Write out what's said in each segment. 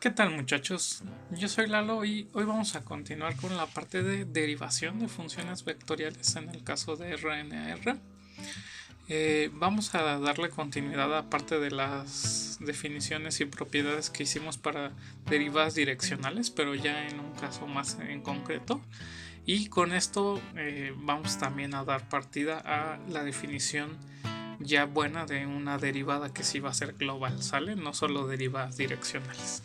¿Qué tal, muchachos? Yo soy Lalo y hoy vamos a continuar con la parte de derivación de funciones vectoriales en el caso de RNR. Vamos a darle continuidad a parte de las definiciones y propiedades que hicimos para derivadas direccionales, pero ya en un caso más en concreto. Y con esto vamos también a dar partida a la definición ya buena de una derivada que sí va a ser global, ¿sale? No solo derivadas direccionales.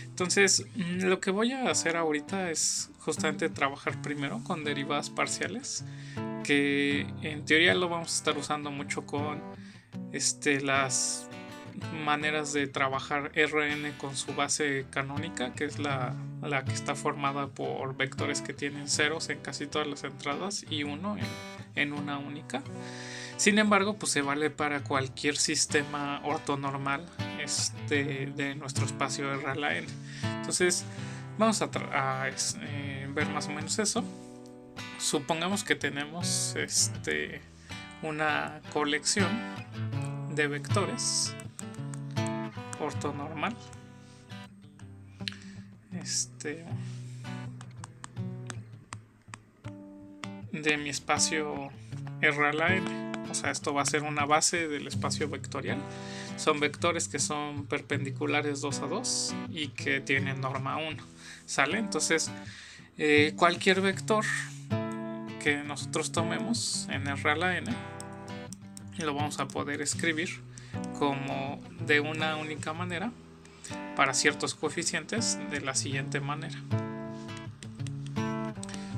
Entonces, lo que voy a hacer ahorita es justamente trabajar primero con derivadas parciales, que en teoría lo vamos a estar usando mucho con las maneras de trabajar Rn con su base canónica, que es la que está formada por vectores que tienen ceros en casi todas las entradas y uno en una única. Sin embargo, pues se vale para cualquier sistema ortonormal de nuestro espacio R a la n. Entonces, vamos a ver más o menos eso. Supongamos que tenemos una colección de vectores ortonormal. De mi espacio R a la n. O sea, esto va a ser una base del espacio vectorial. Son vectores que son perpendiculares 2 a 2 y que tienen norma 1. ¿Sale? Entonces, cualquier vector que nosotros tomemos en R a la n lo vamos a poder escribir como de una única manera para ciertos coeficientes de la siguiente manera.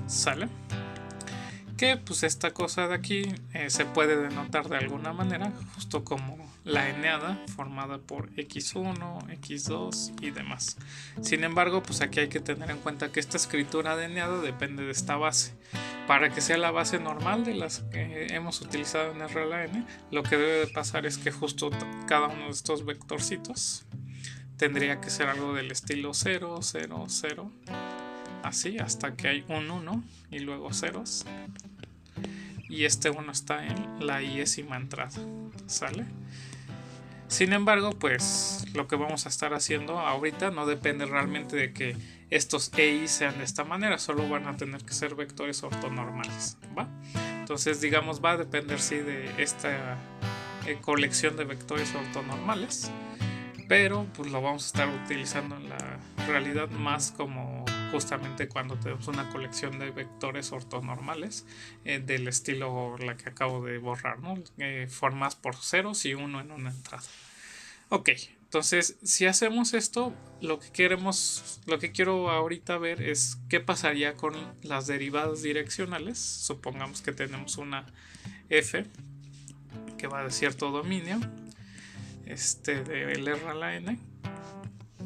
¿Sale? Que pues esta cosa de aquí se puede denotar de alguna manera, justo como la eneada formada por x1, x2 y demás. Sin embargo, pues aquí hay que tener en cuenta que esta escritura de eneada depende de esta base. Para que sea la base normal de las que hemos utilizado en R a la n, lo que debe de pasar es que justo cada uno de estos vectorcitos tendría que ser algo del estilo 0, 0, 0, así hasta que hay un 1 y luego ceros. Y este 1 está en la iésima entrada, ¿sale? Sin embargo, pues lo que vamos a estar haciendo ahorita no depende realmente de que estos EI sean de esta manera, solo van a tener que ser vectores ortonormales, ¿va? Entonces, digamos, va a depender sí de esta colección de vectores ortonormales, pero pues lo vamos a estar utilizando en la realidad más como justamente cuando tenemos una colección de vectores ortonormales del estilo la que acabo de borrar, ¿no? Formadas por ceros y uno en una entrada. Ok, entonces si hacemos esto, lo que quiero ahorita ver es qué pasaría con las derivadas direccionales. Supongamos que tenemos una f que va de cierto dominio del R a la n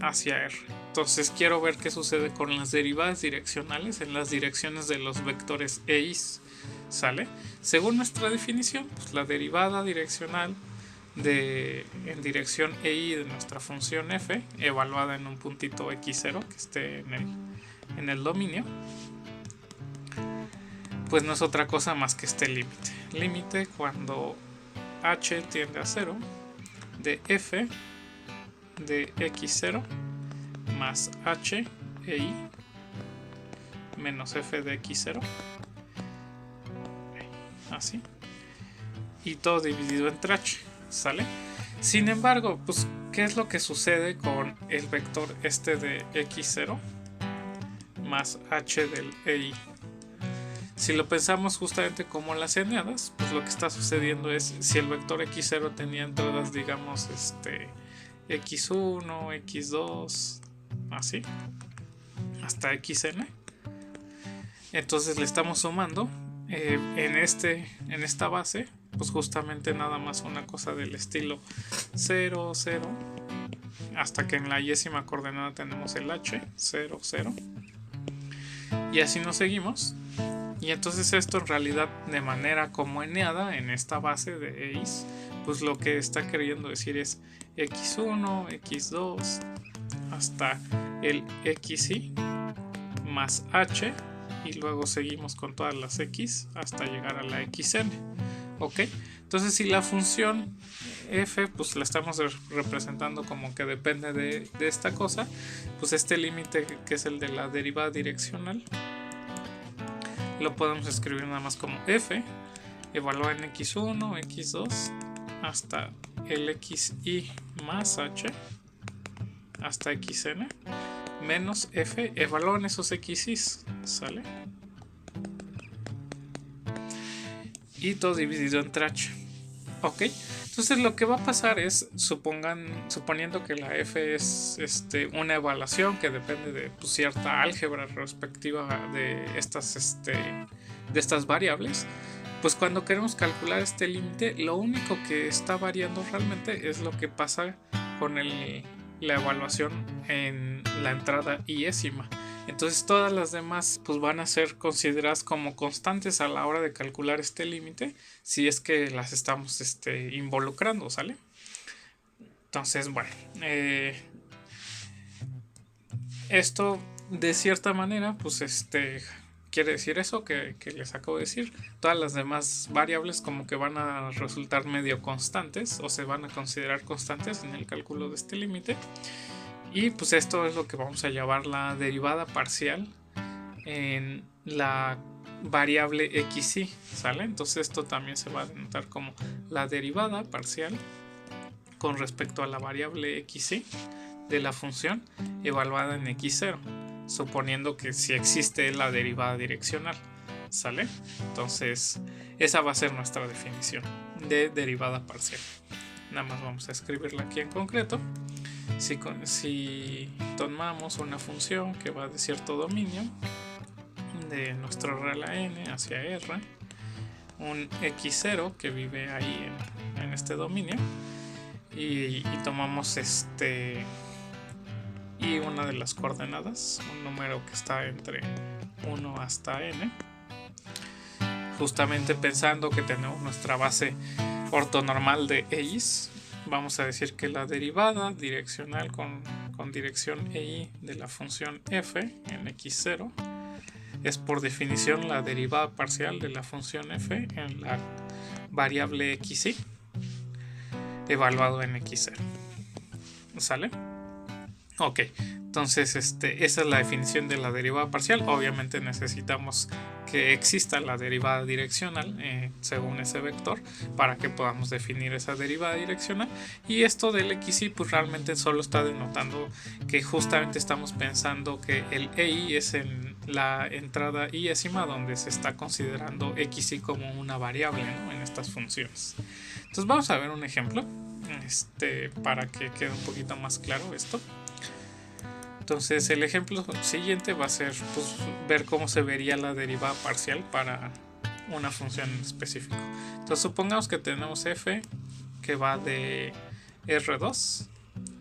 hacia R. Entonces quiero ver qué sucede con las derivadas direccionales en las direcciones de los vectores EIs. ¿Sale? Según nuestra definición, pues la derivada direccional en dirección EI de nuestra función f, evaluada en un puntito x0 que esté en el dominio, pues no es otra cosa más que este límite. Límite cuando h tiende a 0 de f de x0 más h e i menos f de x0, así, y todo dividido entre h, ¿sale? Sin embargo, pues ¿qué es lo que sucede con el vector de x0 más h del ei? Si lo pensamos justamente como las eneadas, pues lo que está sucediendo es, si el vector x0 tenía entradas, digamos, x1, x2, así, hasta xn, entonces le estamos sumando en esta base, pues justamente nada más una cosa del estilo 0, 0, hasta que en la iésima coordenada tenemos el h, 0, 0, y así nos seguimos. Y entonces esto en realidad de manera como eneada en esta base de EIs, pues lo que está queriendo decir es x1, x2 hasta el xi más h, y luego seguimos con todas las x hasta llegar a la xn. ¿Ok? Entonces si la función f pues la estamos representando como que depende de esta cosa, pues este límite que es el de la derivada direccional lo podemos escribir nada más como f evaluada en x1, x2 hasta el xi más h hasta xn menos f evaluado en esos xis, ¿sale? Y todo dividido entre h. Ok, entonces lo que va a pasar es, suponiendo que la f es una evaluación que depende de pues, cierta álgebra respectiva de estas variables, pues cuando queremos calcular este límite, lo único que está variando realmente es lo que pasa con la evaluación en la entrada iésima. Entonces todas las demás pues van a ser consideradas como constantes a la hora de calcular este límite si es que las estamos involucrando, ¿sale? Entonces, bueno, esto de cierta manera pues quiere decir eso que les acabo de decir. Todas las demás variables como que van a resultar medio constantes o se van a considerar constantes en el cálculo de este límite. Y pues esto es lo que vamos a llamar la derivada parcial en la variable xy, ¿sale? Entonces esto también se va a denotar como la derivada parcial con respecto a la variable xy de la función evaluada en x0, suponiendo que si existe la derivada direccional, ¿sale? Entonces esa va a ser nuestra definición de derivada parcial. Nada más vamos a escribirla aquí en concreto. Si tomamos una función que va de cierto dominio de nuestro real a n hacia r, un x0 que vive ahí en este dominio, y tomamos y una de las coordenadas, un número que está entre 1 hasta n, justamente pensando que tenemos nuestra base ortonormal de x, vamos a decir que la derivada direccional con dirección EI de la función f en x0 es por definición la derivada parcial de la función f en la variable xy evaluado en x0, ¿sale? Ok, entonces esa es la definición de la derivada parcial. Obviamente necesitamos que exista la derivada direccional según ese vector para que podamos definir esa derivada direccional, y esto del xy pues realmente solo está denotando que justamente estamos pensando que el EI es en la entrada iésima donde se está considerando xy como una variable, ¿no?, en estas funciones. Entonces vamos a ver un ejemplo para que quede un poquito más claro esto. Entonces el ejemplo siguiente va a ser pues, ver cómo se vería la derivada parcial para una función en específico. Entonces supongamos que tenemos f que va de R2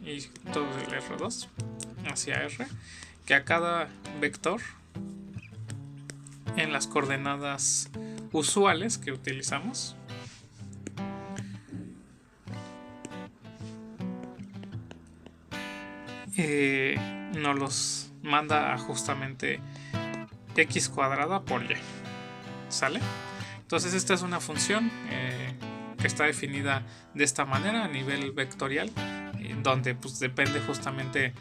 y todo el R2 hacia R, que a cada vector en las coordenadas usuales que utilizamos nos los manda a justamente x cuadrada por y, ¿sale? Entonces esta es una función que está definida de esta manera a nivel vectorial, donde pues depende justamente,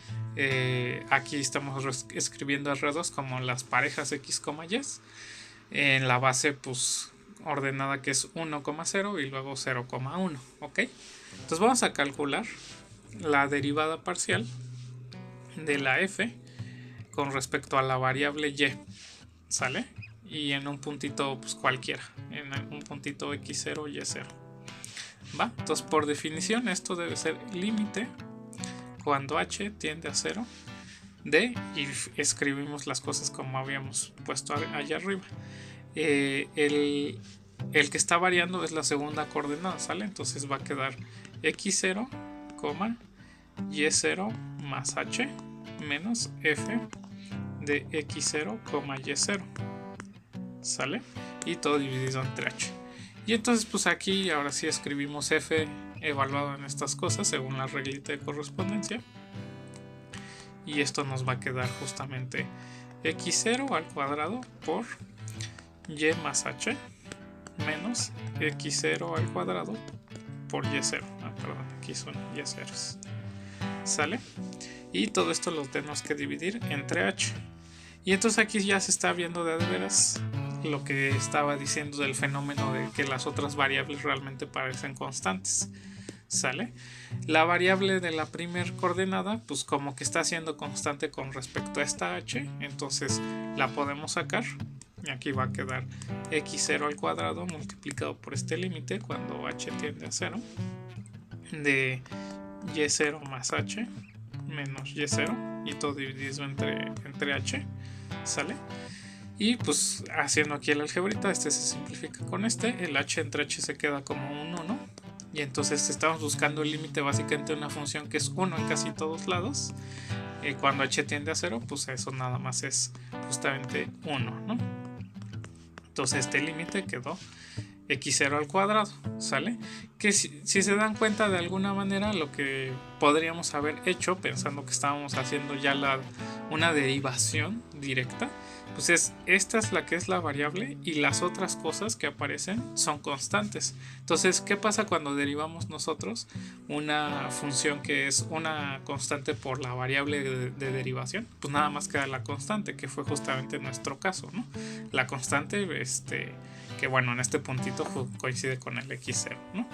aquí estamos escribiendo R2 como las parejas x, y, en la base pues ordenada que es 1,0 y luego 0,1, ¿ok? Entonces vamos a calcular la derivada parcial de la f con respecto a la variable y, ¿sale? Y en un puntito pues cualquiera, en un puntito x0 y 0, ¿va? Entonces por definición esto debe ser límite cuando h tiende a 0 de, y escribimos las cosas como habíamos puesto allá arriba. El que está variando es la segunda coordenada, ¿sale? Entonces va a quedar x0, y0 más h menos f de x0, y0, ¿sale? Y todo dividido entre h. Y entonces pues aquí ahora sí escribimos f evaluado en estas cosas según la reglita de correspondencia, y esto nos va a quedar justamente x0 al cuadrado por y más h menos x0 al cuadrado por y0, ¿no? perdón, aquí son y ceros. ¿Sale? Y todo esto lo tenemos que dividir entre h. Y entonces aquí ya se está viendo de veras lo que estaba diciendo del fenómeno de que las otras variables realmente parecen constantes. ¿Sale? La variable de la primer coordenada, pues como que está siendo constante con respecto a esta h, entonces la podemos sacar. Y aquí va a quedar x0 al cuadrado multiplicado por este límite cuando h tiende a 0 de y0 más h menos y0 y todo dividido entre h. ¿Sale? Y pues haciendo aquí el algebrita, este se simplifica con este, el h entre h se queda como un 1, y entonces estamos buscando el límite básicamente de una función que es 1 en casi todos lados. Cuando h tiende a 0, pues eso nada más es justamente 1, ¿no? Entonces este límite quedó x0 al cuadrado, ¿sale? Que si se dan cuenta de alguna manera lo que podríamos haber hecho pensando que estábamos haciendo ya una derivación directa, pues esta es la que es la variable y las otras cosas que aparecen son constantes. Entonces, ¿qué pasa cuando derivamos nosotros una función que es una constante por la variable de derivación? Pues nada más queda la constante, que fue justamente nuestro caso, ¿no? La constante, que bueno, en este puntito coincide con el x0, ¿no?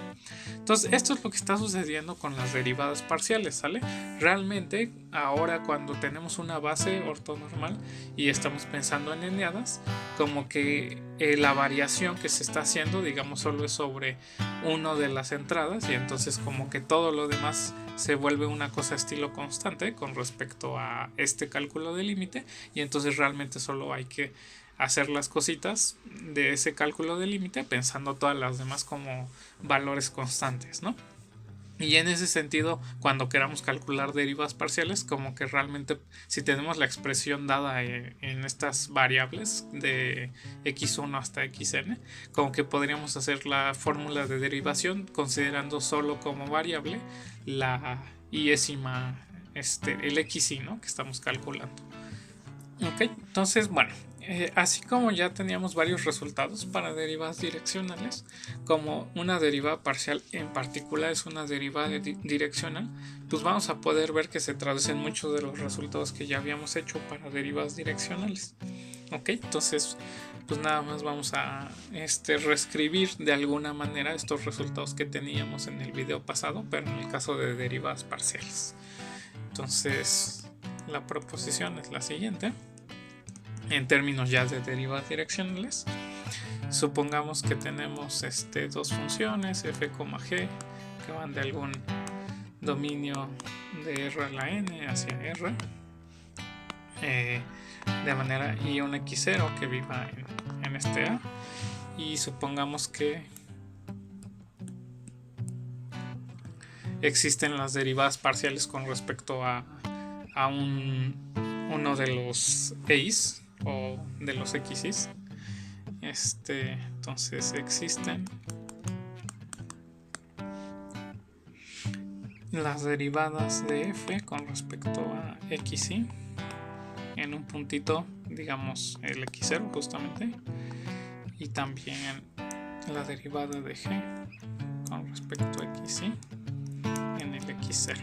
Entonces, esto es lo que está sucediendo con las derivadas parciales, ¿sale? Realmente, ahora cuando tenemos una base ortonormal y estamos pensando en eneadas, como que la variación que se está haciendo, digamos, solo es sobre uno de las entradas y entonces como que todo lo demás se vuelve una cosa estilo constante con respecto a este cálculo de límite y entonces realmente solo hay que hacer las cositas de ese cálculo de límite pensando todas las demás como valores constantes, ¿no? Y en ese sentido, cuando queramos calcular derivas parciales, como que realmente si tenemos la expresión dada en estas variables de x1 hasta xn, como que podríamos hacer la fórmula de derivación considerando solo como variable la iésima, el xy, ¿no? Que estamos calculando. Ok, entonces, bueno, así como ya teníamos varios resultados para derivas direccionales, como una derivada parcial en particular es una derivada direccional, pues vamos a poder ver que se traducen muchos de los resultados que ya habíamos hecho para derivas direccionales. Ok, entonces pues nada más vamos a reescribir de alguna manera estos resultados que teníamos en el video pasado, pero en el caso de derivadas parciales. Entonces la proposición es la siguiente. En términos ya de derivas direccionales, supongamos que tenemos dos funciones f, g que van de algún dominio de R a la n hacia R, de manera y un x0 que viva en este A, y supongamos que existen las derivadas parciales con respecto a uno de los A's o de los x's. Entonces existen las derivadas de f con respecto a xy en un puntito, digamos el x0 justamente, y también la derivada de g con respecto a xy en el x0.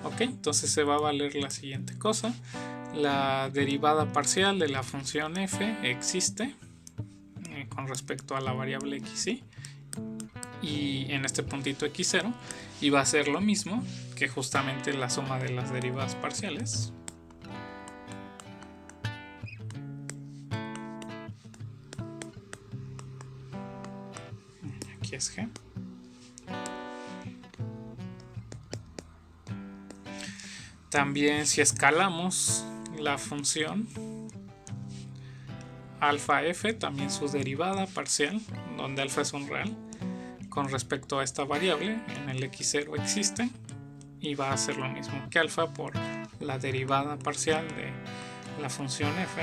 Ok, entonces se va a valer la siguiente cosa: la derivada parcial de la función f existe con respecto a la variable xy y en este puntito x0, y va a ser lo mismo que justamente la suma de las derivadas parciales. Aquí es g. También si escalamos la función alfa f, también su derivada parcial, donde alfa es un real, con respecto a esta variable, en el x0 existe, y va a ser lo mismo que alfa por la derivada parcial de la función f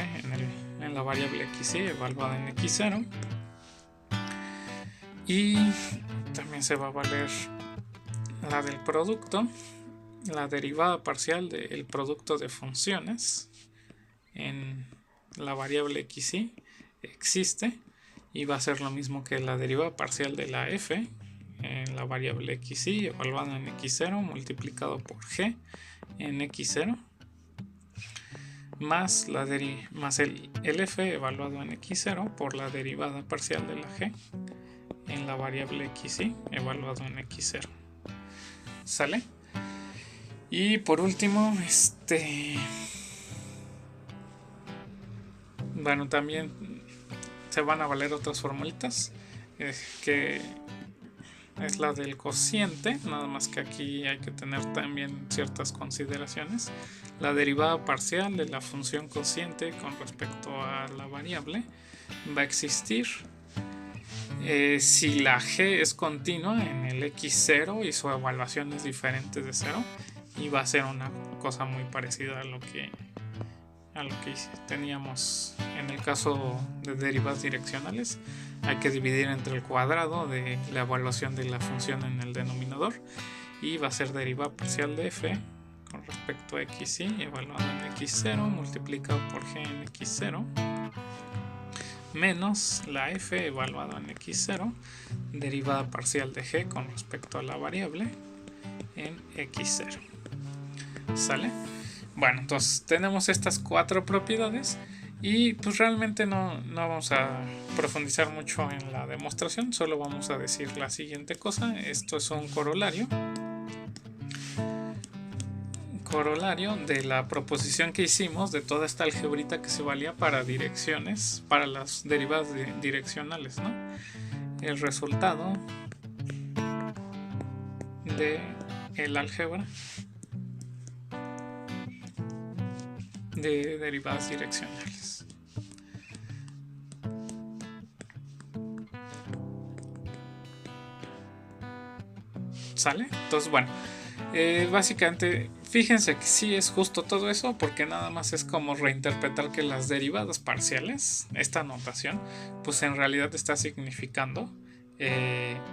en la variable xy evaluada en x0. Y también se va a valer la del producto, la derivada parcial del producto de funciones en la variable xy existe, y va a ser lo mismo que la derivada parcial de la f en la variable xy evaluado en x0 multiplicado por g en x0 más el f evaluado en x0 por la derivada parcial de la g en la variable xy evaluado en x0. ¿Sale? Y por último, bueno, también se van a valer otras formulitas, que es la del cociente, nada más que aquí hay que tener también ciertas consideraciones. La derivada parcial de la función cociente con respecto a la variable va a existir si la g es continua en el x0 y su evaluación es diferente de 0, y va a ser una cosa muy parecida a lo que teníamos en el caso de derivadas direccionales. Hay que dividir entre el cuadrado de la evaluación de la función en el denominador, y va a ser derivada parcial de f con respecto a xy evaluado en x0 multiplicado por g en x0 menos la f evaluado en x0 derivada parcial de g con respecto a la variable en x0. ¿Sale? Bueno, entonces tenemos estas 4 propiedades y pues realmente no vamos a profundizar mucho en la demostración, solo vamos a decir la siguiente cosa. Esto es un corolario de la proposición que hicimos de toda esta algebrita que se valía para direcciones, para las derivadas direccionales, ¿no? El resultado de el álgebra de derivadas direccionales. ¿Sale? Entonces, bueno, básicamente fíjense que sí es justo todo eso, porque nada más es como reinterpretar que las derivadas parciales, esta notación, pues en realidad está significando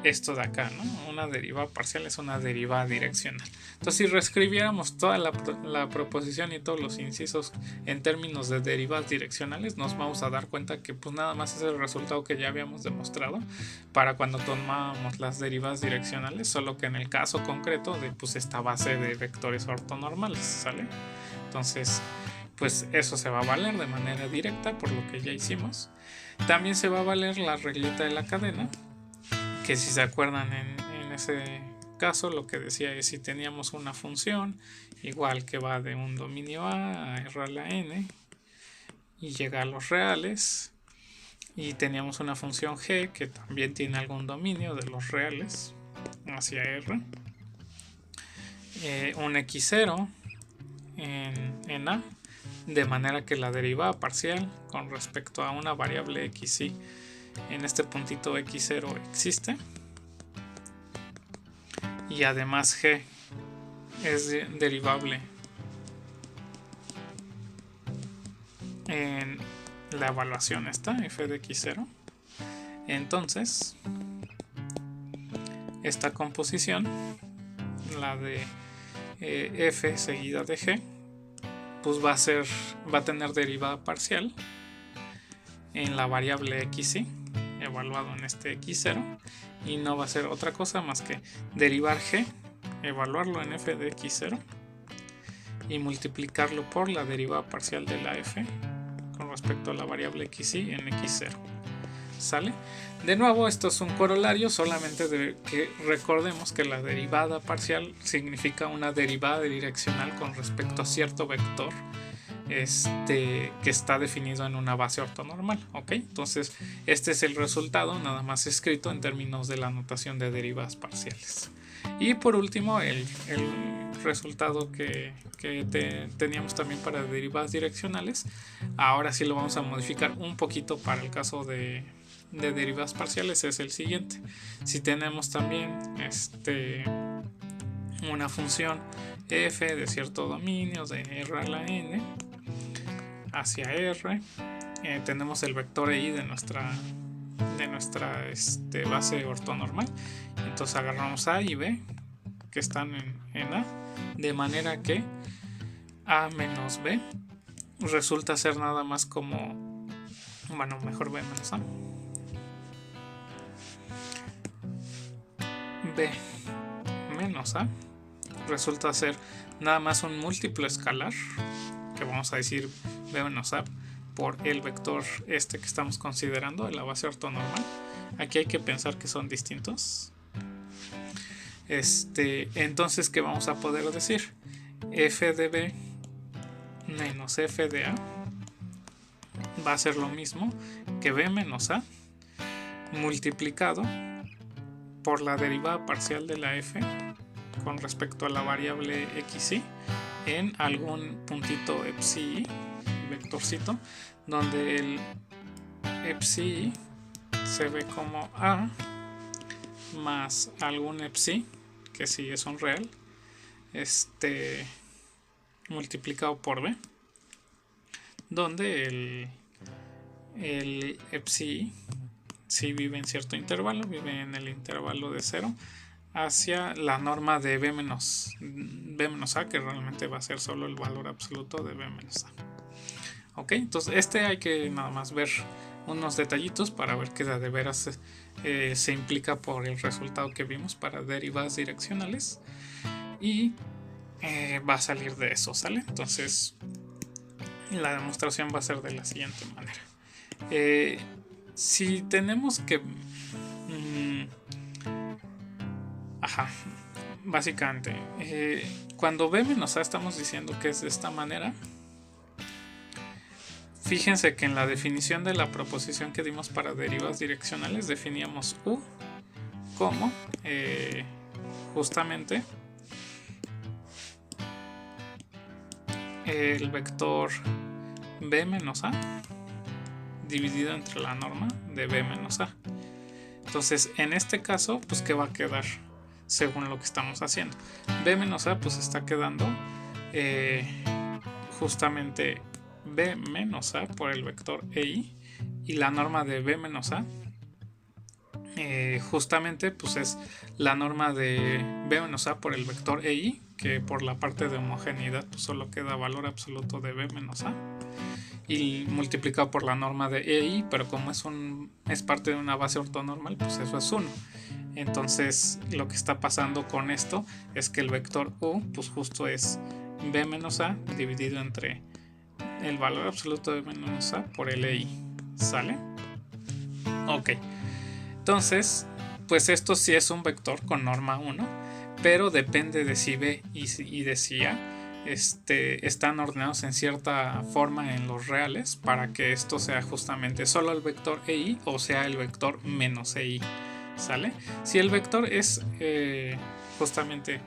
esto de acá, ¿no? Una derivada parcial es una derivada direccional. Entonces, si reescribiéramos toda la proposición y todos los incisos en términos de derivadas direccionales, nos vamos a dar cuenta que pues nada más es el resultado que ya habíamos demostrado para cuando tomábamos las derivadas direccionales, solo que en el caso concreto de pues esta base de vectores ortonormales, ¿sale? Entonces, pues eso se va a valer de manera directa por lo que ya hicimos. También se va a valer la regleta de la cadena, que si se acuerdan en ese caso lo que decía es si teníamos una función igual que va de un dominio A R a la n y llega a los reales, y teníamos una función g que también tiene algún dominio de los reales hacia R, un x0 en A, de manera que la derivada parcial con respecto a una variable xy en este puntito x0 existe, y además g es derivable en la evaluación esta f de x0. Entonces esta composición, la de f seguida de g, pues va a tener derivada parcial en la variable xy evaluado en este x0, y no va a ser otra cosa más que derivar g, evaluarlo en f de x0 y multiplicarlo por la derivada parcial de la f con respecto a la variable xy en x0. ¿Sale? De nuevo, esto es un corolario, solamente de que recordemos que la derivada parcial significa una derivada direccional con respecto a cierto vector que está definido en una base ortonormal, ¿ok? Entonces, este es el resultado, nada más escrito en términos de la notación de derivadas parciales. Y por último, el resultado que teníamos también para derivadas direccionales, ahora sí lo vamos a modificar un poquito para el caso de derivadas parciales, es el siguiente. Si tenemos también una función f de cierto dominio de R a la n hacia R, tenemos el vector i de nuestra base ortonormal, entonces agarramos a y b que están en A, de manera que a menos b resulta ser nada más como, bueno, mejor b menos a, b menos a resulta ser nada más un múltiplo escalar, que vamos a decir b menos a por el vector que estamos considerando, de la base ortonormal. Aquí hay que pensar que son distintos. Entonces, ¿qué vamos a poder decir? F de b menos f de a va a ser lo mismo que b menos a multiplicado por la derivada parcial de la f con respecto a la variable xy en algún puntito psi, vectorcito, donde el psi se ve como a más algún psi, que sí es un real, multiplicado por b, donde el psi sí vive en cierto intervalo, vive en el intervalo de 0 hacia la norma de b menos a, que realmente va a ser solo el valor absoluto de b menos a. Ok, entonces hay que nada más ver unos detallitos para ver que de veras se implica por el resultado que vimos para derivadas direccionales, y va a salir de eso, ¿sale? Entonces la demostración va a ser de la siguiente manera. Si tenemos que básicamente cuando b menos a estamos diciendo que es de esta manera, fíjense que en la definición de la proposición que dimos para derivadas direccionales definíamos u como justamente el vector b menos a dividido entre la norma de b menos a. Entonces, en este caso, pues, ¿qué va a quedar según lo que estamos haciendo? B menos a, pues, está quedando justamente b menos a por el vector EI, y la norma de b menos a justamente pues es la norma de b menos a por el vector EI, que por la parte de homogeneidad pues solo queda valor absoluto de b menos a, y multiplicado por la norma de EI, pero como es parte de una base ortonormal, pues eso es 1. Entonces lo que está pasando con esto es que el vector u pues justo es b menos a dividido entre el valor absoluto de b menos a por el EI, ¿sale? Ok, entonces pues esto sí es un vector con norma 1, pero depende de si b y de si a están ordenados en cierta forma en los reales para que esto sea justamente solo el vector EI o sea el vector menos EI, ¿sale? Si el vector es justamente,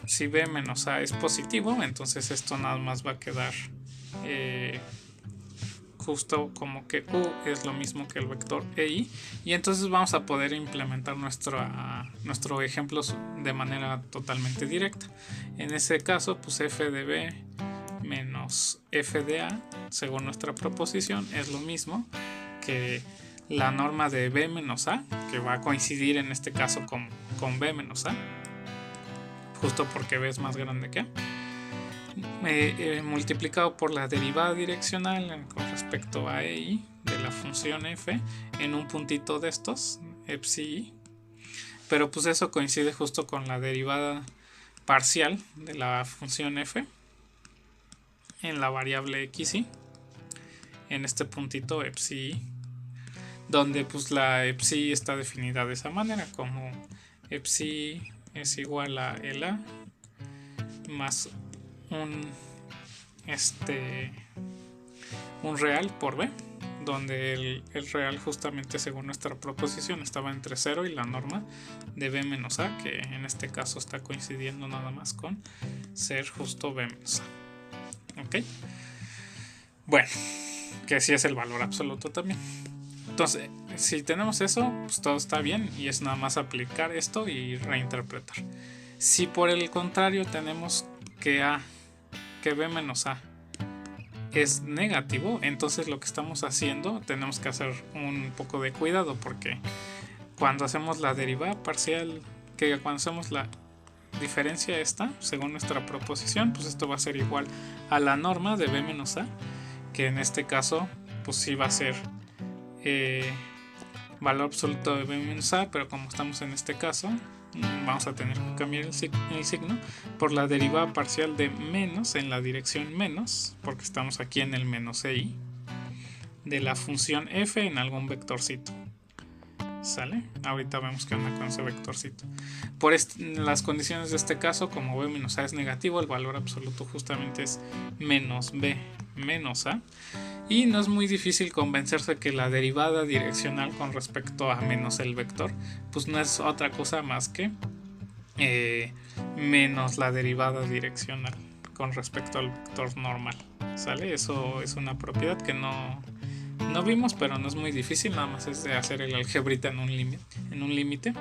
si b menos a es positivo, entonces esto nada más va a quedar justo como que u es lo mismo que el vector EI, y entonces vamos a poder implementar nuestro ejemplo de manera totalmente directa. En ese caso, pues f de b menos f de a, según nuestra proposición, es lo mismo que la norma de b menos a, que va a coincidir en este caso con b menos a, justo porque b es más grande que a, multiplicado por la derivada direccional con respecto a EI de la función f en un puntito de estos, psi, pero pues eso coincide justo con la derivada parcial de la función f en la variable xy en este puntito psi, donde pues la psi está definida de esa manera, como psi es igual a el a más un real por b, donde el real justamente según nuestra proposición estaba entre 0 y la norma de b menos a, que en este caso está coincidiendo nada más con ser justo b menos a. Ok, bueno, que sí es el valor absoluto también. Entonces, si tenemos eso, pues todo está bien y es nada más aplicar esto y reinterpretar. Si por el contrario tenemos que b menos a es negativo, entonces lo que estamos haciendo tenemos que hacer un poco de cuidado, porque cuando hacemos la derivada parcial, que cuando hacemos la diferencia esta, según nuestra proposición, pues esto va a ser igual a la norma de b menos a, que en este caso pues sí va a ser valor absoluto de b menos a, pero como estamos en este caso vamos a tener que cambiar el signo por la derivada parcial de menos en la dirección menos, porque estamos aquí en el menos i, de la función f en algún vectorcito. ¿Sale? Ahorita vemos qué onda con ese vectorcito. Por las condiciones de este caso, como b menos a es negativo, el valor absoluto justamente es menos b menos a. Y no es muy difícil convencerse que la derivada direccional con respecto a menos el vector, pues no es otra cosa más que menos la derivada direccional con respecto al vector normal. ¿Sale? Eso es una propiedad que no vimos, pero no es muy difícil, nada más es de hacer el algebrita en un límite.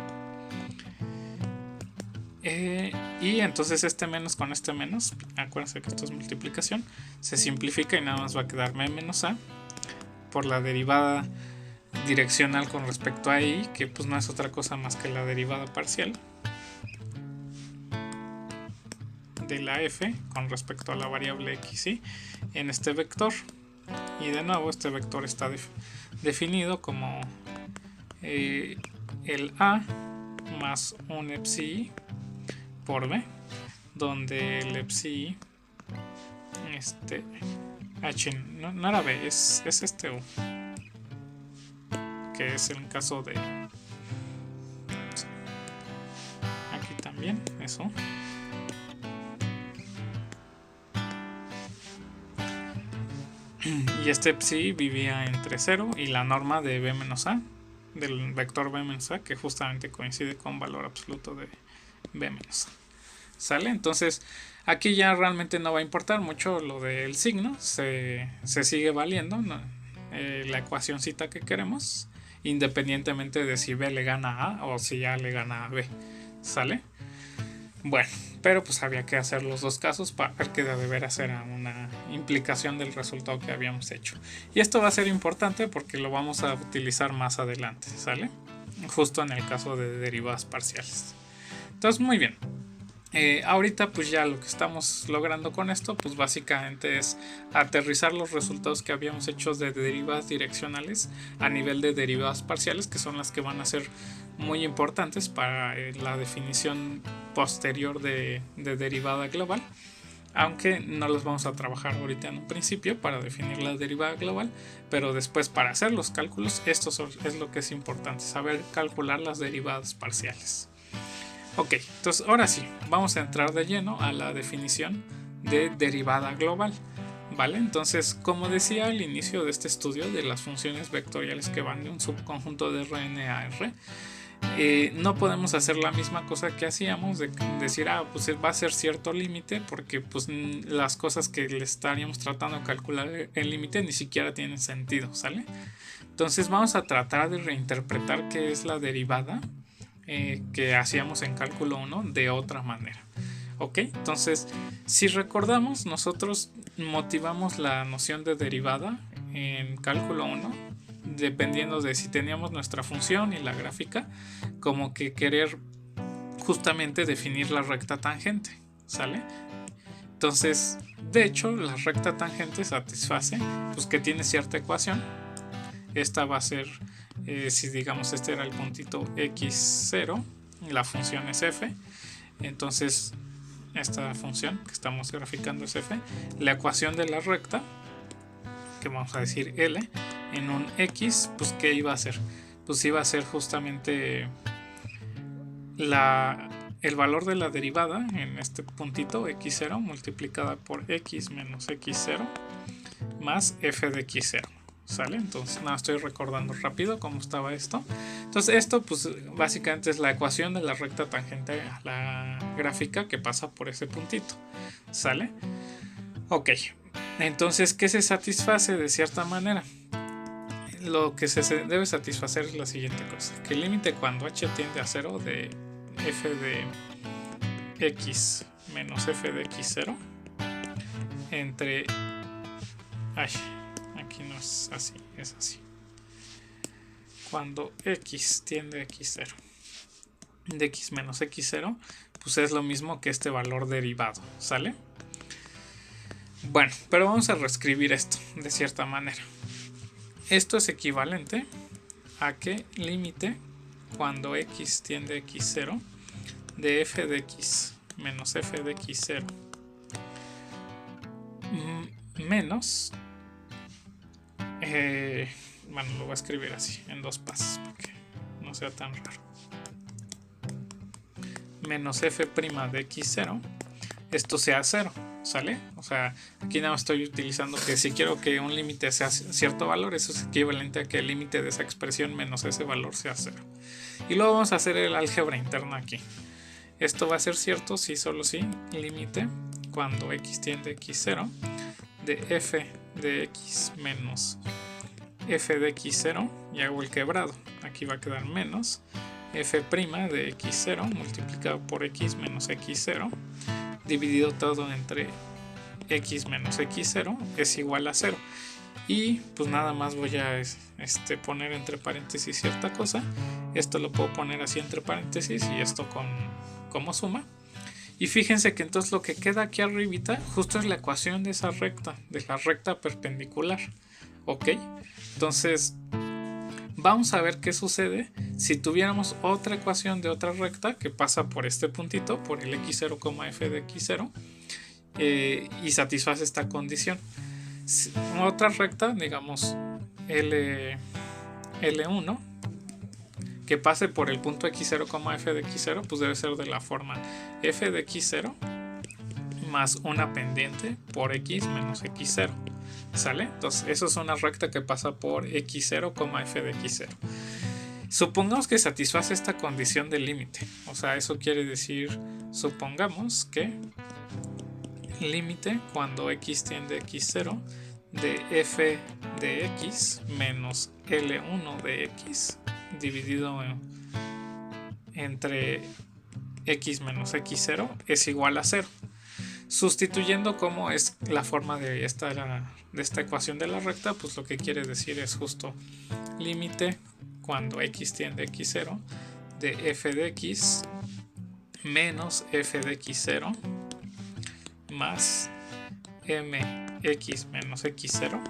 Y entonces este menos con este menos, acuérdense que esto es multiplicación, se simplifica y nada más va a quedar m menos a por la derivada direccional con respecto a i, que pues no es otra cosa más que la derivada parcial de la f con respecto a la variable x y en este vector. Y de nuevo este vector está definido como el a más un epsilon por b, donde el epsilon h no era b, es este u, que es el caso de aquí también eso. Y este psi vivía entre 0 y la norma de b menos a, del vector b menos a, que justamente coincide con valor absoluto de b menos a. ¿Sale? Entonces aquí ya realmente no va a importar mucho lo del signo, se sigue valiendo, ¿no? La ecuacioncita que queremos, independientemente de si b le gana a o si a le gana a b. ¿Sale? Bueno, pero pues había que hacer los dos casos para ver que de veras era una implicación del resultado que habíamos hecho. Y esto va a ser importante porque lo vamos a utilizar más adelante, ¿sale? Justo en el caso de derivadas parciales. Entonces, muy bien. Ahorita pues ya lo que estamos logrando con esto pues básicamente es aterrizar los resultados que habíamos hecho de derivadas direccionales a nivel de derivadas parciales, que son las que van a ser muy importantes para la definición posterior de derivada global, aunque no los vamos a trabajar ahorita en un principio para definir la derivada global, pero después para hacer los cálculos esto es lo que es importante, saber calcular las derivadas parciales. Ok, entonces ahora sí, vamos a entrar de lleno a la definición de derivada global. ¿Vale? Entonces, como decía al inicio de este estudio de las funciones vectoriales que van de un subconjunto de Rn a R, no podemos hacer la misma cosa que hacíamos de decir, pues va a ser cierto límite, porque pues las cosas que le estaríamos tratando de calcular el límite ni siquiera tienen sentido, ¿sale? Entonces vamos a tratar de reinterpretar qué es la derivada que hacíamos en cálculo 1 de otra manera. Ok, entonces si recordamos, nosotros motivamos la noción de derivada en cálculo 1 dependiendo de si teníamos nuestra función y la gráfica, como que querer justamente definir la recta tangente, ¿sale? Entonces, de hecho, la recta tangente satisface pues que tiene cierta ecuación. Esta va a ser si digamos este era el puntito x0, la función es f, entonces esta función que estamos graficando es f, la ecuación de la recta, que vamos a decir L, en un x, pues ¿qué iba a ser? Pues iba a ser justamente el valor de la derivada en este puntito x0 multiplicada por x menos x0 más f de x0. ¿Sale? Entonces nada, estoy recordando rápido cómo estaba esto. Entonces esto pues básicamente es la ecuación de la recta tangente a la gráfica que pasa por ese puntito. ¿Sale? Ok, entonces ¿qué se satisface de cierta manera? Lo que se debe satisfacer es la siguiente cosa, que el límite cuando h tiende a 0 de f de x menos f de x0 entre aquí no es así, es así. Cuando x tiende a x0 de x menos x0, pues es lo mismo que este valor derivado, ¿sale? Bueno, pero vamos a reescribir esto de cierta manera. Esto es equivalente a que límite cuando x tiende a x0 de f de x menos f de x0 menos, bueno, lo voy a escribir así en dos pasos para que no sea tan raro, menos f' de x0, esto sea 0, ¿sale? O sea, aquí nada más estoy utilizando que si quiero que un límite sea cierto valor, eso es equivalente a que el límite de esa expresión menos ese valor sea 0. Y luego vamos a hacer el álgebra interna aquí. Esto va a ser cierto si solo si límite cuando x tiende a x0 de f de x menos f de x0, y hago el quebrado. Aquí va a quedar menos f' de x0 multiplicado por x menos x0 dividido todo entre x menos x0 es igual a 0. Y pues nada más voy a poner entre paréntesis cierta cosa. Esto lo puedo poner así entre paréntesis y esto como suma. Y fíjense que entonces lo que queda aquí arribita justo es la ecuación de esa recta, de la recta perpendicular. Ok, entonces vamos a ver qué sucede si tuviéramos otra ecuación de otra recta que pasa por este puntito, por el x0, f de x0, y satisface esta condición. Otra recta, digamos L1, que pase por el punto x0, f de x0, pues debe ser de la forma f de x0 más una pendiente por x menos x0. ¿Sale? Entonces, eso es una recta que pasa por x0, f de x0. Supongamos que satisface esta condición del límite. O sea, eso quiere decir, supongamos que límite cuando x tiende a x0 de f de x menos L1 de x dividido entre x menos x0 es igual a 0. Sustituyendo como es la forma de esta ecuación de la recta, pues lo que quiere decir es justo límite cuando x tiende a x0 de f de x menos f de x0 más mx menos x0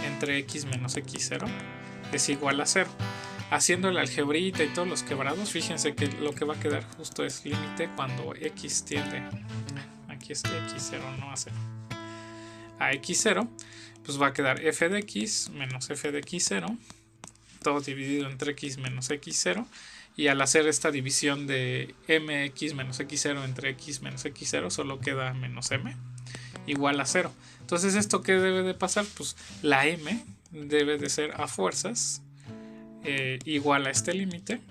entre x menos x0 es igual a 0. Haciendo la algebrita y todos los quebrados, fíjense que lo que va a quedar justo es límite cuando x tiende, aquí es x0, no a 0, a x0, pues va a quedar f de x menos f de x0, todo dividido entre x menos x0, y al hacer esta división de mx menos x0 entre x menos x0 solo queda menos m igual a 0. Entonces, ¿esto qué debe de pasar? Pues la m debe de ser a fuerzas igual a este límite,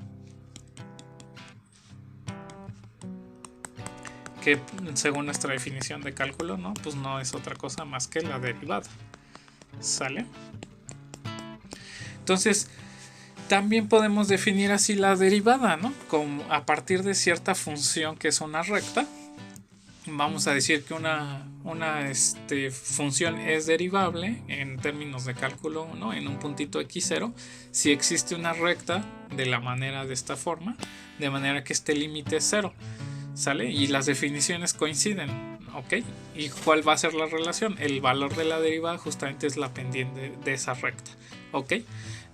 que según nuestra definición de cálculo, ¿no? Pues no es otra cosa más que la derivada. ¿Sale? Entonces, también podemos definir así la derivada, ¿no? Como a partir de cierta función que es una recta. Vamos a decir que una función es derivable en términos de cálculo 1 en un puntito x0 si existe una recta de la manera de esta forma, de manera que este límite es 0, ¿sale? Y las definiciones coinciden, ¿ok? ¿Y cuál va a ser la relación? El valor de la derivada justamente es la pendiente de esa recta, ¿ok?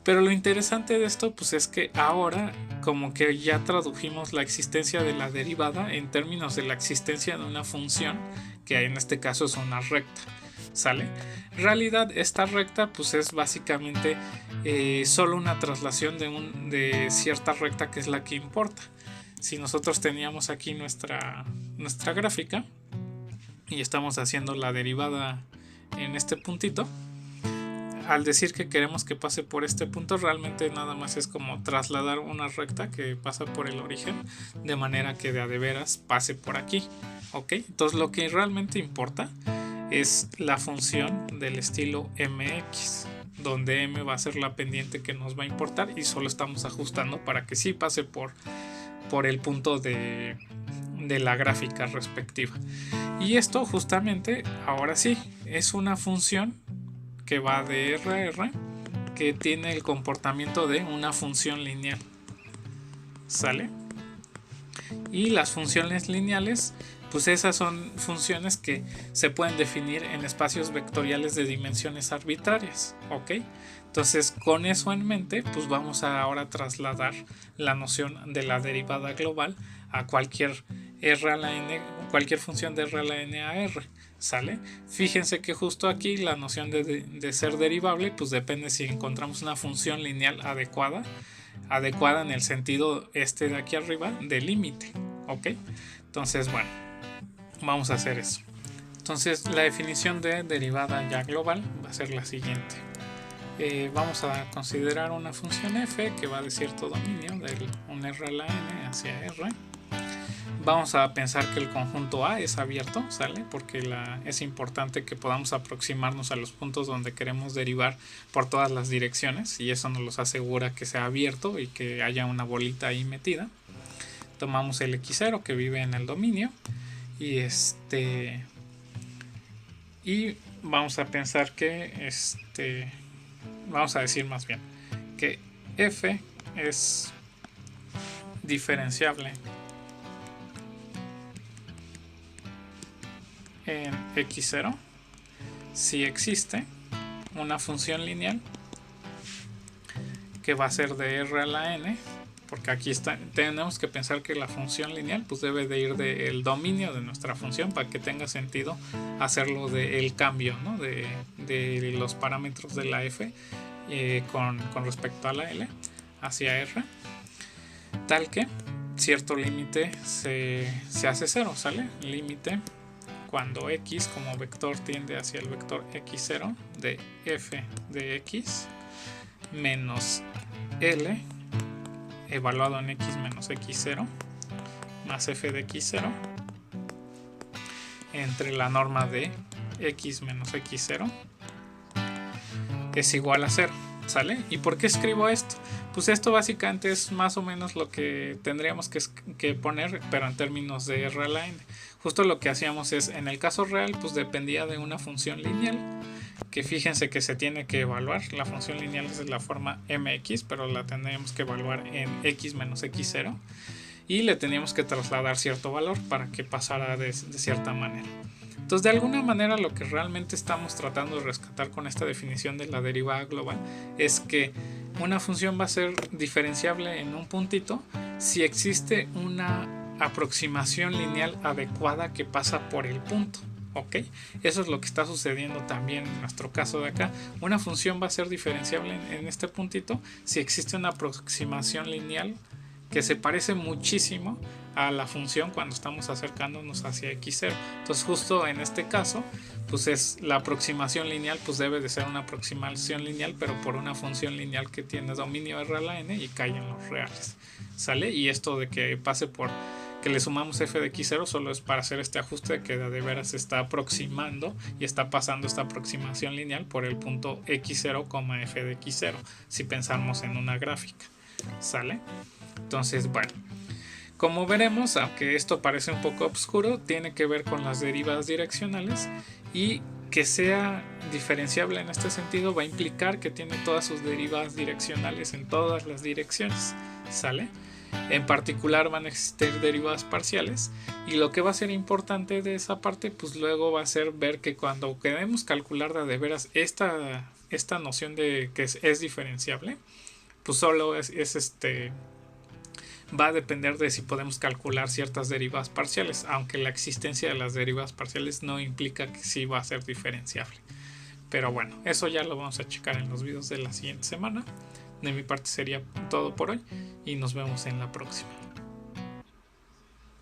Pero lo interesante de esto pues es que ahora como que ya tradujimos la existencia de la derivada en términos de la existencia de una función que en este caso es una recta, ¿sale? En realidad esta recta pues es básicamente solo una traslación de cierta recta que es la que importa. Si nosotros teníamos aquí nuestra gráfica y estamos haciendo la derivada en este puntito, al decir que queremos que pase por este punto, realmente nada más es como trasladar una recta que pasa por el origen de manera que de a de veras pase por aquí, ¿ok? Entonces lo que realmente importa es la función del estilo mx, donde m va a ser la pendiente que nos va a importar y solo estamos ajustando para que sí pase por el punto de la gráfica respectiva. Y esto justamente, ahora sí, es una función que va de R a R, que tiene el comportamiento de una función lineal, ¿sale? Y las funciones lineales, pues esas son funciones que se pueden definir en espacios vectoriales de dimensiones arbitrarias, ¿ok? Entonces, con eso en mente, pues vamos a ahora trasladar la noción de la derivada global a cualquier R a la N, cualquier función de R a la N a R, ¿sale? Fíjense que justo aquí la noción de ser derivable pues depende si encontramos una función lineal adecuada en el sentido este de aquí arriba de límite, ¿ok? Entonces, bueno, vamos a hacer eso. Entonces la definición de derivada ya global va a ser la siguiente. Vamos a considerar una función f que va de cierto dominio de un R a la N hacia R. Vamos a pensar que el conjunto A es abierto, ¿sale? Porque es importante que podamos aproximarnos a los puntos donde queremos derivar por todas las direcciones y eso nos los asegura que sea abierto y que haya una bolita ahí metida. Tomamos el x0 que vive en el dominio y vamos a pensar que vamos a decir más bien que f es diferenciable en x0 si existe una función lineal que va a ser de R a la N, porque aquí tenemos que pensar que la función lineal pues debe de ir del dominio de nuestra función para que tenga sentido hacerlo del cambio, ¿no? de los parámetros de la f con respecto a la L hacia R, tal que cierto límite se hace cero, ¿sale? Límite cuando x como vector tiende hacia el vector x0 de f de x menos L evaluado en x menos x0 más f de x0 entre la norma de x menos x0 es igual a 0, ¿sale? ¿Y por qué escribo esto? Pues esto básicamente es más o menos lo que tendríamos que poner, pero en términos de R a la N. Justo lo que hacíamos es, en el caso real, pues dependía de una función lineal, que fíjense que se tiene que evaluar. La función lineal es de la forma mx, pero la tendríamos que evaluar en x menos x0 y le teníamos que trasladar cierto valor para que pasara de cierta manera. Entonces, de alguna manera, lo que realmente estamos tratando de rescatar con esta definición de la derivada global es que una función va a ser diferenciable en un puntito si existe una aproximación lineal adecuada que pasa por el punto. ¿Ok? Eso es lo que está sucediendo también en nuestro caso de acá. Una función va a ser diferenciable en este puntito si existe una aproximación lineal que se parece muchísimo a la función cuando estamos acercándonos hacia x0. Entonces justo en este caso pues es la aproximación lineal, pues debe de ser una aproximación lineal pero por una función lineal que tiene dominio R a la N y cae en los reales, ¿sale? Y esto de que pase por que le sumamos f de x0 solo es para hacer este ajuste de que de veras se está aproximando y está pasando esta aproximación lineal por el punto x0, f de x0 si pensamos en una gráfica, ¿sale? Entonces, bueno, como veremos, aunque esto parece un poco oscuro, tiene que ver con las derivadas direccionales y que sea diferenciable en este sentido va a implicar que tiene todas sus derivadas direccionales en todas las direcciones, ¿sale? En particular van a existir derivadas parciales y lo que va a ser importante de esa parte pues luego va a ser ver que cuando queremos calcular de veras esta noción de que es diferenciable pues solo va a depender de si podemos calcular ciertas derivadas parciales, aunque la existencia de las derivadas parciales no implica que sí va a ser diferenciable. Pero bueno, eso ya lo vamos a checar en los videos de la siguiente semana. De mi parte sería todo por hoy y nos vemos en la próxima.